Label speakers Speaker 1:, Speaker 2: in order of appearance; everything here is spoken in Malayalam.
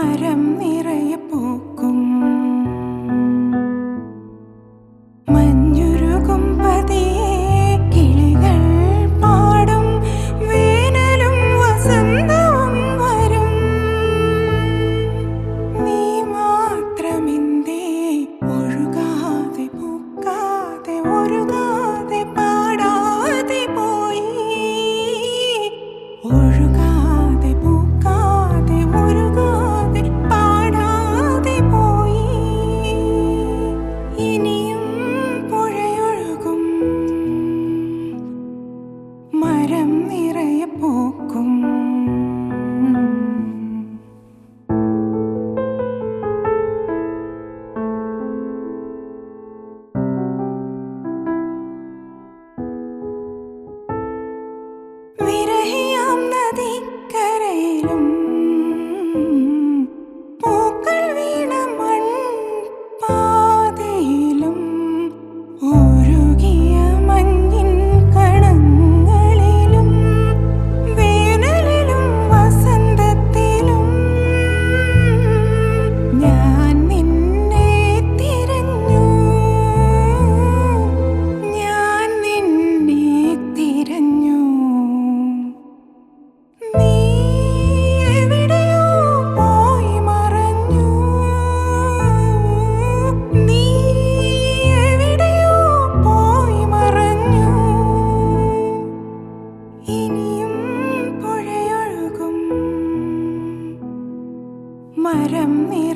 Speaker 1: മരം നിറയെ പൂക്കും മഞ്ഞുരുകും പതിയെ കിളികൾ പാടും വേനലും വസന്തവും വരും നീ മാത്രമെന്തേ ഒഴുകാതെ പൂക്കാതെ ഒഴുകാതെ പാടാതെ പോയി ഒഴുകാതെ പൂക്കാതെ ഒഴുകാതെ പാടാതെ പോയി ഇനിയും പുഴയൊഴുകും മരം നിറയെ പൂക്കും വിരഹിയാം നദിക്കരയിലും പൂക്കൾ വീണ മൺപാതയിലും ഉരുകിയ മഞ്ഞിൻ കണങ്ങളിലും വേനലിലും വസന്തത്തിലും ഞാൻ നിന്നെ തിരഞ്ഞു ഞാൻ നിന്നെ തിരഞ്ഞു നീ എവിടെയോ പോയി മറഞ്ഞു നീ എവിടെയോ പോയി മറഞ്ഞു ഇനിയും പുഴയൊഴുകും മരം നിറയെ